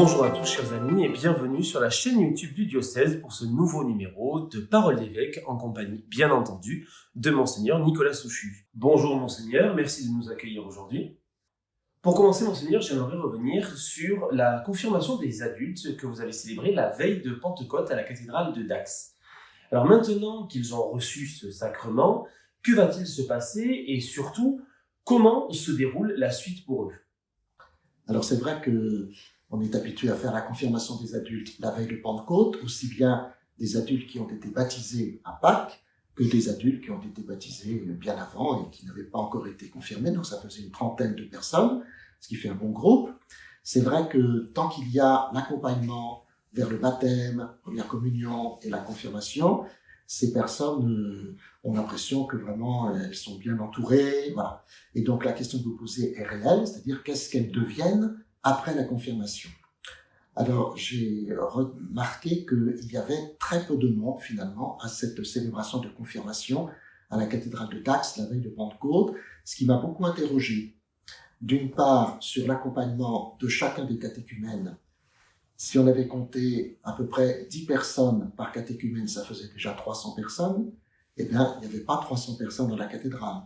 Bonjour à tous chers amis et bienvenue sur la chaîne YouTube du diocèse pour ce nouveau numéro de Parole d'évêque en compagnie, bien entendu, de Monseigneur Nicolas Souchu. Bonjour Monseigneur, merci de nous accueillir aujourd'hui. Pour commencer Monseigneur, j'aimerais revenir sur la confirmation des adultes que vous avez célébrée la veille de Pentecôte à la cathédrale de Dax. Alors maintenant qu'ils ont reçu ce sacrement, que va-t-il se passer et surtout, comment se déroule la suite pour eux? Alors c'est vrai qu'on est habitué à faire la confirmation des adultes la veille de Pentecôte, aussi bien des adultes qui ont été baptisés à Pâques que des adultes qui ont été baptisés bien avant et qui n'avaient pas encore été confirmés. Donc ça faisait une trentaine de personnes, ce qui fait un bon groupe. C'est vrai que tant qu'il y a l'accompagnement vers le baptême, première communion et la confirmation, ces personnes ont l'impression que vraiment elles sont bien entourées, voilà. Et donc la question que vous posez est réelle, c'est-à-dire qu'est-ce qu'elles deviennent après la confirmation. Alors j'ai remarqué qu'il y avait très peu de monde finalement à cette célébration de confirmation à la cathédrale de Dax la veille de Pentecôte, ce qui m'a beaucoup interrogé. D'une part sur l'accompagnement de chacun des catéchumènes. Si on avait compté à peu près 10 personnes par catéchumène, ça faisait déjà 300 personnes. Eh bien, il n'y avait pas 300 personnes dans la cathédrale.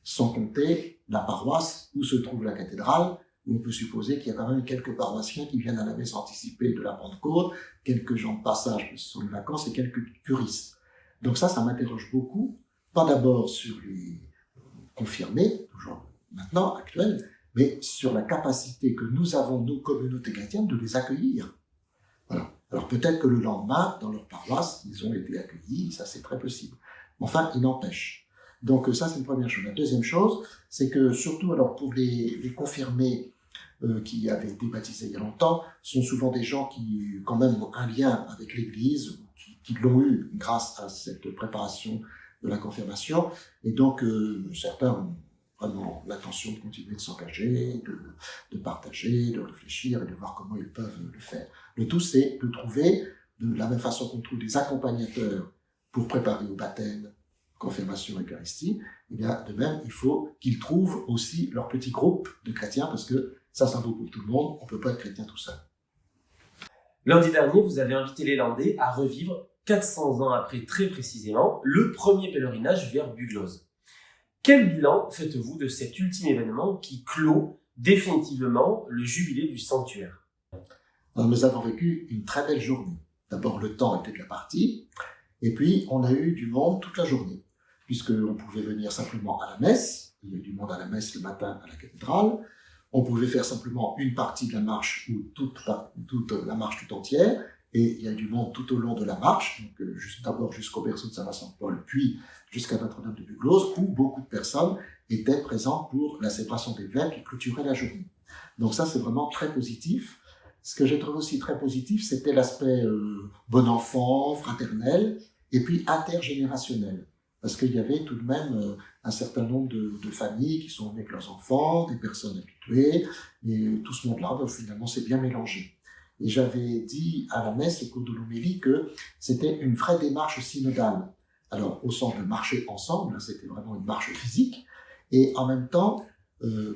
Sans compter la paroisse où se trouve la cathédrale, où on peut supposer qu'il y a quand même quelques paroissiens qui viennent à la messe anticipée de la Pentecôte, quelques gens de passage sur les vacances et quelques curistes. Donc ça m'interroge beaucoup. Pas d'abord sur les confirmés, toujours maintenant, actuels, mais sur la capacité que nous avons, nous, communautés chrétiennes, de les accueillir. Voilà. Alors peut-être que le lendemain, dans leur paroisse, ils ont été accueillis, ça c'est très possible. Enfin, il n'empêche. Donc ça c'est une première chose. La deuxième chose, c'est que surtout alors pour les confirmés qui avaient été baptisés il y a longtemps, sont souvent des gens qui quand même ont un lien avec l'Église, qui l'ont eu grâce à cette préparation de la confirmation, et donc certains ont vraiment l'intention de continuer de s'engager, de partager, de réfléchir et de voir comment ils peuvent le faire. Le tout, c'est de trouver, de la même façon qu'on trouve des accompagnateurs pour préparer au baptême, confirmation, Eucharistie, et bien de même, il faut qu'ils trouvent aussi leur petit groupe de chrétiens, parce que ça vaut pour tout le monde, on ne peut pas être chrétien tout seul. Lundi dernier, vous avez invité les Landais à revivre, 400 ans après très précisément, le premier pèlerinage vers Bugloz. Quel bilan faites-vous de cet ultime événement qui clôt définitivement le jubilé du sanctuaire? Alors, nous avons vécu une très belle journée. D'abord, le temps était de la partie, et puis on a eu du monde toute la journée, puisqu'on pouvait venir simplement à la messe, il y a eu du monde à la messe le matin à la cathédrale, on pouvait faire simplement une partie de la marche ou toute la marche tout entière, et il y a du monde tout au long de la marche, donc d'abord jusqu'au berceau de Saint-Vincent-de-Paul, puis jusqu'à Notre-Dame de Bugloz, où beaucoup de personnes étaient présentes pour la célébration des vêpres qui clôturait la journée. Donc ça, c'est vraiment très positif. Ce que j'ai trouvé aussi très positif, c'était l'aspect bon enfant, fraternel, et puis intergénérationnel. Parce qu'il y avait tout de même un certain nombre de familles qui sont venues avec leurs enfants, des personnes habituées, et tout ce monde-là, finalement, c'est bien mélangé. Et j'avais dit à la messe, au cours de l'homélie, que c'était une vraie démarche synodale. Alors, au sens de marcher ensemble, c'était vraiment une marche physique, et en même temps,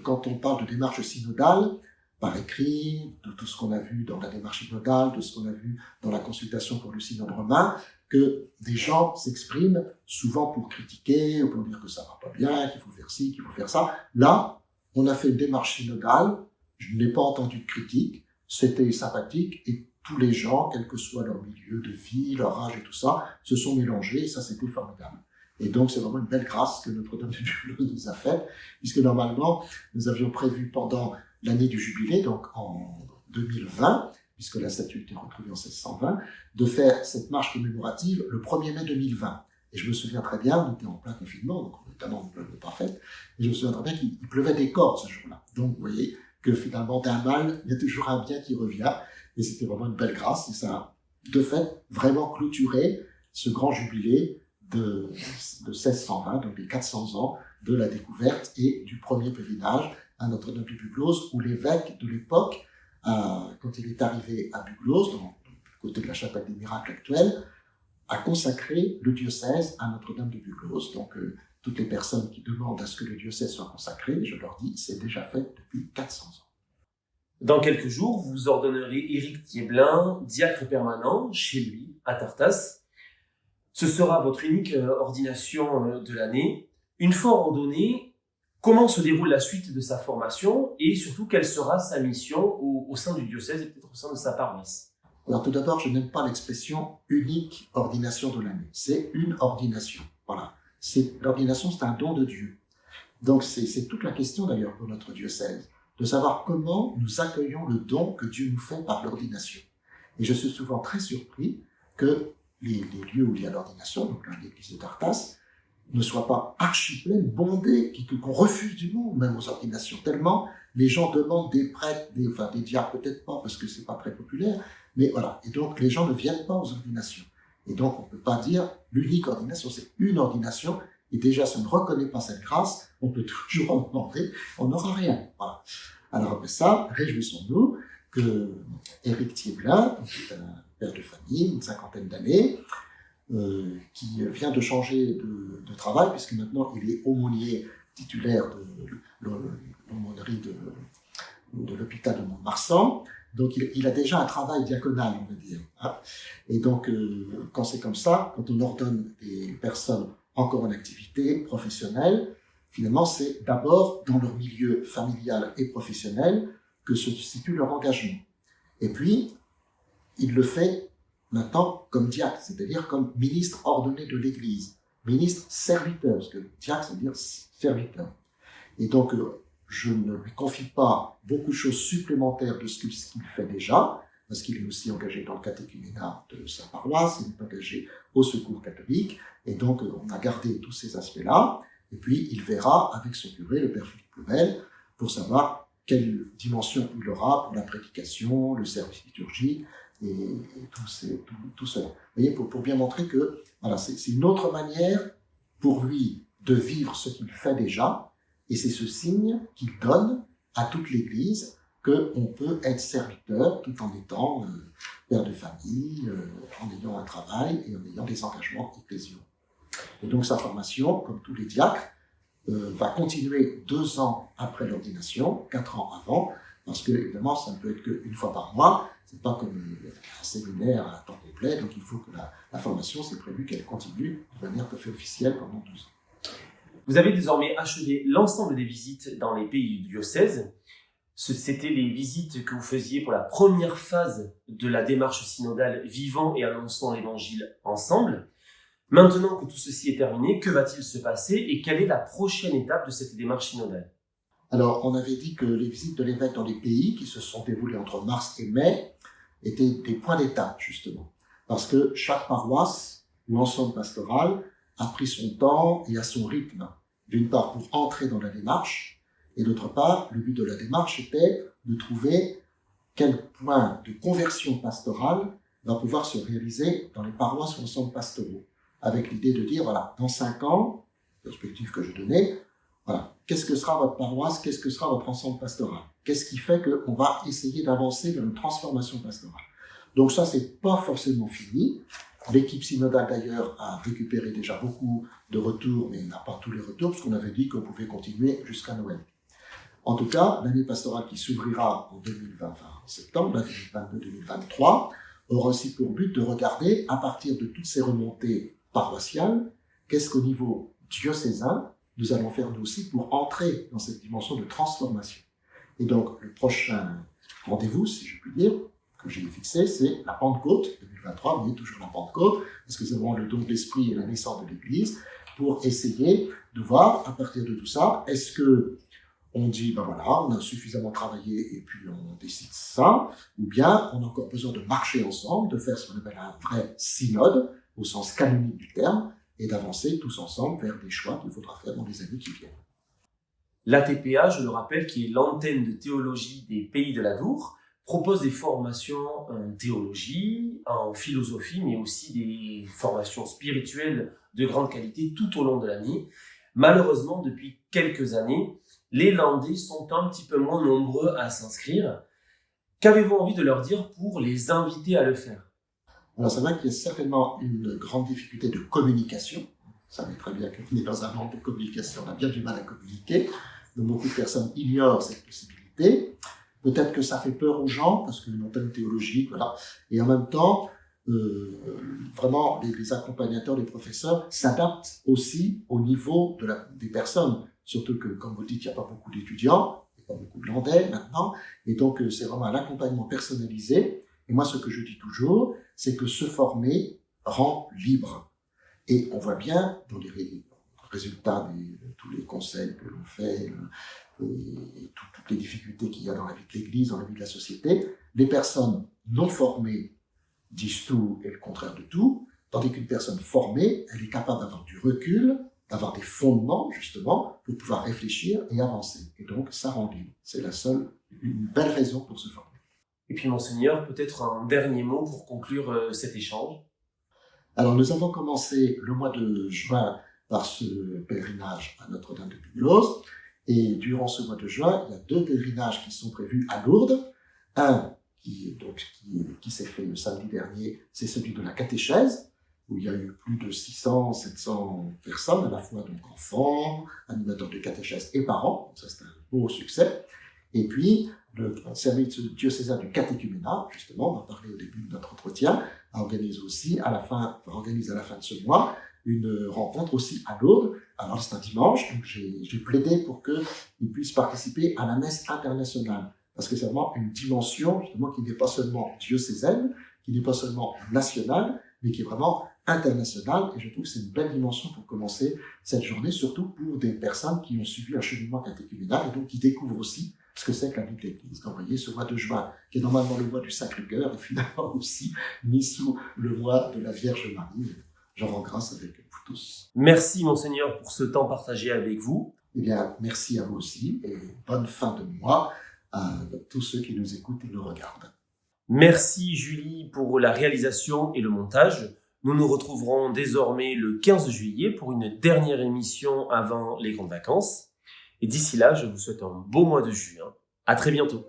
quand on parle de démarche synodale, par écrit, de tout ce qu'on a vu dans la démarche synodale, de ce qu'on a vu dans la consultation pour le synode romain, que des gens s'expriment souvent pour critiquer, ou pour dire que ça va pas bien, qu'il faut faire ci, qu'il faut faire ça. Là, on a fait une démarche synodale, je n'ai pas entendu de critique, c'était sympathique, et tous les gens, quel que soit leur milieu de vie, leur âge et tout ça, se sont mélangés, et ça c'était formidable. Et donc c'est vraiment une belle grâce que Notre-Dame de Bugloz nous a faite, puisque normalement, nous avions prévu pendant l'année du jubilé, donc en 2020, puisque la statue était retrouvée en 1620, de faire cette marche commémorative le 1er mai 2020. Et je me souviens très bien, on était en plein confinement, donc évidemment on ne pleuvait pas fait, et je me souviens très bien qu'il pleuvait des cordes ce jour-là. Donc vous voyez que finalement d'un mal, il y a toujours un bien qui revient, et c'était vraiment une belle grâce, et ça a de fait vraiment clôturé ce grand jubilé de 1620, donc les 400 ans de la découverte et du premier pèlerinage à Notre-Dame de Bugloz, où l'évêque de l'époque, quand il est arrivé à Bugloz, du côté de la chapelle des miracles actuelle, a consacré le diocèse à Notre-Dame de Bugloz. Donc toutes les personnes qui demandent à ce que le diocèse soit consacré, je leur dis, c'est déjà fait depuis 400 ans. Dans quelques jours, vous ordonnerez Éric Thieblin, diacre permanent, chez lui, à Tartas. Ce sera votre unique ordination de l'année. Une fois ordonné, comment se déroule la suite de sa formation et surtout quelle sera sa mission au sein du diocèse et peut-être au sein de sa paroisse? Alors tout d'abord, je n'aime pas l'expression unique ordination de l'année. C'est une ordination. Voilà. L'ordination, c'est un don de Dieu. Donc c'est toute la question d'ailleurs pour notre diocèse, de savoir comment nous accueillons le don que Dieu nous fait par l'ordination. Et je suis souvent très surpris que les lieux où il y a l'ordination, donc l'église de Tartas, ne soient pas archi-pleines, bondées, qu'on refuse du monde même aux ordinations, tellement les gens demandent des prêtres, des diacres peut-être pas, parce que c'est pas très populaire, mais voilà. Et donc les gens ne viennent pas aux ordinations. Et donc on ne peut pas dire l'unique ordination, c'est une ordination, et déjà si on ne reconnaît pas cette grâce, on peut toujours en demander, on n'aura rien. Voilà. Alors après ça, réjouissons-nous que Éric Thieblin, qui est un père de famille, une cinquantaine d'années, qui vient de changer de travail, puisque maintenant il est aumônier titulaire de l'aumônerie de l'hôpital de Mont-de-Marsan. Donc il a déjà un travail diaconal, on va dire. Hein. Et donc, quand c'est comme ça, quand on ordonne des personnes encore en activité professionnelle, finalement, c'est d'abord dans leur milieu familial et professionnel que se situe leur engagement. Et puis, il le fait maintenant comme diacre, c'est-à-dire comme ministre ordonné de l'Église, ministre serviteur, parce que diacre, ça veut dire serviteur. Et donc, je ne lui confie pas beaucoup de choses supplémentaires de ce qu'il fait déjà, parce qu'il est aussi engagé dans le catéchuménat de sa paroisse, il est engagé au secours catholique, et donc on a gardé tous ces aspects-là, et puis il verra avec son curé, le père Philippe Lebel, pour savoir quelle dimension il aura pour la prédication, le service liturgique, et tout cela. Vous voyez, pour bien montrer que voilà, c'est une autre manière pour lui de vivre ce qu'il fait déjà, et c'est ce signe qu'il donne à toute l'Église qu'on peut être serviteur tout en étant père de famille, en ayant un travail et en ayant des engagements ecclésiaux. Et donc sa formation, comme tous les diacres, va continuer 2 ans après l'ordination, 4 ans avant, parce que évidemment ça ne peut être qu'une fois par mois, c'est pas comme un séminaire à temps complet, donc il faut que la formation, c'est prévu qu'elle continue de manière tout à fait officielle pendant 12 ans. Vous avez désormais achevé l'ensemble des visites dans les pays du diocèse. C'était les visites que vous faisiez pour la première phase de la démarche synodale Vivons et annonçons l'Évangile ensemble. Maintenant que tout ceci est terminé, que va-t-il se passer et quelle est la prochaine étape de cette démarche synodale? Alors, on avait dit que les visites de l'évêque dans les pays qui se sont déroulées entre mars et mai étaient des points d'étape, justement. Parce que chaque paroisse ou ensemble pastoral a pris son temps et à son rythme. D'une part, pour entrer dans la démarche, et d'autre part, le but de la démarche était de trouver quel point de conversion pastorale va pouvoir se réaliser dans les paroisses ou ensembles pastoraux, avec l'idée de dire, voilà, dans 5 ans, perspective que je donnais, voilà, qu'est-ce que sera votre paroisse, qu'est-ce que sera votre ensemble pastoral? Qu'est-ce qui fait qu'on va essayer d'avancer vers une transformation pastorale? Donc ça, c'est pas forcément fini. L'équipe synodale, d'ailleurs, a récupéré déjà beaucoup de retours, mais n'a pas tous les retours, parce qu'on avait dit qu'on pouvait continuer jusqu'à Noël. En tout cas, l'année pastorale qui s'ouvrira en 2020, enfin, en septembre 2022-2023, aura aussi pour but de regarder, à partir de toutes ces remontées paroissiales, qu'est-ce qu'au niveau diocésain, nous allons faire nous aussi pour entrer dans cette dimension de transformation. Et donc, le prochain rendez-vous, si je puis dire, que j'ai fixé, c'est la Pentecôte 2023, vous voyez toujours la Pentecôte, parce que c'est vraiment le don de l'Esprit et la naissance de l'Église, pour essayer de voir, à partir de tout ça, est-ce que on dit, ben voilà, on a suffisamment travaillé et puis on décide ça, ou bien on a encore besoin de marcher ensemble, de faire ce qu'on appelle un vrai synode, au sens canonique du terme, et d'avancer tous ensemble vers des choix qu'il faudra faire dans les années qui viennent. L'ATPA, je le rappelle, qui est l'antenne de théologie des Pays de l'Adour, propose des formations en théologie, en philosophie, mais aussi des formations spirituelles de grande qualité tout au long de l'année. Malheureusement, depuis quelques années, les Landais sont un petit peu moins nombreux à s'inscrire. Qu'avez-vous envie de leur dire pour les inviter à le faire? Alors c'est vrai qu'il y a certainement une grande difficulté de communication. Vous savez très bien qu'on est dans un monde de communication, on a bien du mal à communiquer. Donc beaucoup de personnes ignorent cette possibilité. Peut-être que ça fait peur aux gens, parce qu'une antenne théologique, voilà. Et en même temps, vraiment, les accompagnateurs, les professeurs s'adaptent aussi au niveau des personnes. Surtout que, comme vous dites, il n'y a pas beaucoup d'étudiants, il n'y a pas beaucoup de landais maintenant. Et donc, c'est vraiment un accompagnement personnalisé. Et moi, ce que je dis toujours, c'est que se former rend libre. Et on voit bien dans les résultats de tous les conseils que l'on fait, et toutes les difficultés qu'il y a dans la vie de l'Église, dans la vie de la société, les personnes non formées disent tout et le contraire de tout, tandis qu'une personne formée, elle est capable d'avoir du recul, d'avoir des fondements, justement, pour pouvoir réfléchir et avancer. Et donc, ça rend libre. C'est une belle raison pour se former. Et puis, Monseigneur, peut-être un dernier mot pour conclure cet échange. Alors, nous avons commencé le mois de juin par ce pèlerinage à Notre-Dame de Bugloz. Et durant ce mois de juin, il y a 2 pèlerinages qui sont prévus à Lourdes. Un qui s'est fait le samedi dernier, c'est celui de la catéchèse, où il y a eu plus de 600-700 personnes, à la fois donc enfants, animateurs de catéchèse et parents. Donc ça, c'est un beau succès. Et puis, le service diocésain du catéchuménat, justement, on en parlait au début de notre entretien, organise à la fin de ce mois une rencontre aussi à Lourdes. Alors c'est un dimanche, donc j'ai plaidé pour qu'ils puissent participer à la messe internationale, parce que c'est vraiment une dimension justement qui n'est pas seulement diocésaine, qui n'est pas seulement nationale, mais qui est vraiment internationale, et je trouve que c'est une belle dimension pour commencer cette journée, surtout pour des personnes qui ont suivi un cheminement catéchuménal, et donc qui découvrent aussi ce que c'est que la vie de l'Église. Donc, vous voyez, ce mois de juin, qui est normalement le mois du Sacré-Cœur, est finalement aussi mis sous le mois de la Vierge Marie. J'en rends grâce avec vous tous. Merci, Monseigneur, pour ce temps partagé avec vous. Eh bien, merci à vous aussi, et bonne fin de mois à tous ceux qui nous écoutent et nous regardent. Merci, Julie, pour la réalisation et le montage. Nous nous retrouverons désormais le 15 juillet pour une dernière émission avant les grandes vacances. Et d'ici là, je vous souhaite un beau mois de juin. À très bientôt.